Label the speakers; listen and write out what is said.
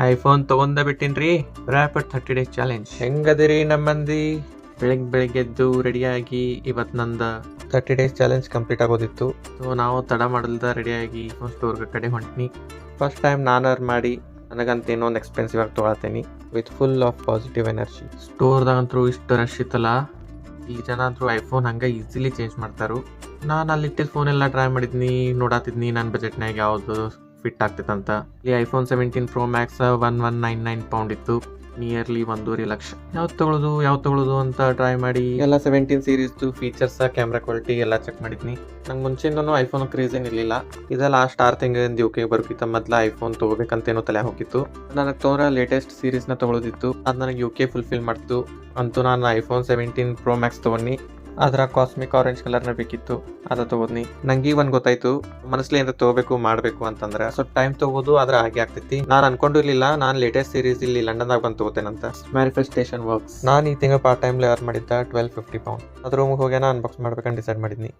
Speaker 1: IPhone ತಗೊಂಡ ಬಿಟ್ಟಿನ್ರಿ. Rapid 30 days challenge. ಹೆಂಗದಿರಿ ನಮ್ಮಂದಿ? ಬೆಳಿಗ್ಗೆ ಎದ್ದು ರೆಡಿಯಾಗಿ ಇವತ್ತು ನಂದು 30 ಡೇಸ್ ಚಾಲೆಂಜ್ ಕಂಪ್ಲೀಟ್ ಆಗೋದಿತ್ತು. ಸೊ ನಾವು ತಡ ಮಾಡಲ್ದ ರೆಡಿಯಾಗಿ ಸ್ಟೋರ್ ಕಡೆ ಹೊಂಟ್ನಿ. ಫಸ್ಟ್ ಟೈಮ್ ನಾನು ಮಾಡಿ ನನಗಂತ ಏನೋ ಒಂದು ಎಕ್ಸ್ಪೆನ್ಸಿವ್ ಆಗಿ ತೊಗೊಳತೀನಿ with full of positive energy. ಸ್ಟೋರ್ದಾಗಂತೂ ಇಷ್ಟು ರಶ್ ಇತ್ತಲ್ಲ, ಈ ಜನ ಅಂತೂ ಐಫೋನ್ ಹಂಗೆ ಈಸಿಲಿ ಚೇಂಜ್ ಮಾಡ್ತಾರು. ನಾನು ಅಲ್ಲಿ ಇಟ್ಟಿದ್ದ ಫೋನ್ ಎಲ್ಲ ಟ್ರೈ ಮಾಡಿದ್ನಿ, ನೋಡಾತಿದ್ನಿ ನನ್ನ ಬಜೆಟ್ನಾಗ ಯಾವುದು ಫಿಟ್ ಆಗ್ತೈತಂತ. ಇಲ್ಲಿ ಐಫೋನ್ 17 Pro Max 1199 ಪೌಂಡ್ ಇತ್ತು, ನಿಯರ್ಲಿ 1.5 ಲಕ್ಷ. ಯಾವ್ದು ತಗೊಳ್ಳೋದು ಅಂತ ಟ್ರೈ ಮಾಡಿ ಎಲ್ಲ 17 ಸೀರೀಸ್ದು ಫೀಚರ್ಸ್, ಕ್ಯಾಮ್ರಾ ಕ್ವಾಲಿಟಿ ಎಲ್ಲ ಚೆಕ್ ಮಾಡಿದ್ನಿ. ನಂಗೆ ಮುಂಚೆಯಿಂದನೂ ಐಫೋನ್ ಕ್ರೇಜ್ ಏನಿರಲಿಲ್ಲ. ಇದೆಲ್ಲ ಲಾಸ್ಟ್ 6 ತಿಂಗಳಿಂದ UK ಬರೋಕ್ಕಿಂತ ಮೊದಲ ಐಫೋನ್ ತೊಗೋಬೇಕಂತೇನೋ ತಲೆ ಹೋಗಿತ್ತು. ನನಗೆ ತೋರ ಲೇಟೆಸ್ಟ್ ಸೀರೀಸ್ನ ತೊಗೊಳೋದಿತ್ತು, ಅದು ನನಗೆ UK ಫುಲ್ಫಿಲ್ ಮಾಡ್ತು. ಅಂತೂ ನಾನು ಐಫೋನ್ 17 Pro Max ತೊಗೊಂಡು ಅದರ ಕಾಸ್ಮಿಕ್ ಆರೆಂಜ್ ಕಲರ್ನ ಬೇಕಿತ್ತು, ಅದ ತಗೋದ್ನಿ. ನಂಗೆ ಒಂದು ಗೊತ್ತಾಯ್ತು, ಮನಸ್ಲಿ ಏನಾರ ತಗೋಬೇಕು ಮಾಡಬೇಕು ಅಂತಂದ್ರೆ ಸ್ವಲ್ಪ ಟೈಮ್ ತಗೋದು, ಆದ್ರೆ ಹಾಗೆ ಆಗ್ತೈತಿ. ನಾನು ಅನ್ಕೊಂಡಿರ್ಲಿಲ್ಲ ನಾನು ಲೇಟೆಸ್ಟ್ ಸೀರೀಸ್ ಇಲ್ಲಿ ಲಂಡನ್ದಾಗ ಬಂದು ತಗೋತೇನಂತ. Manifestation works. ನಾನು ಈ ತಿಂಗಳು ಪಾರ್ಟ್ ಟೈಮ್ಲಿ ಅರ್ನ್ ಮಾಡಿದ್ದ 1250 ಪೌಂಡ್. ಅದ್ರ ರೂಮಿಗೆ ಹೋಗ್ಯಾನ ಅನ್ಬಾಕ್ಸ್ ಮಾಡ್ಬೇಕಂತ ಡಿಸೈಡ್ ಮಾಡಿದ್ನಿ.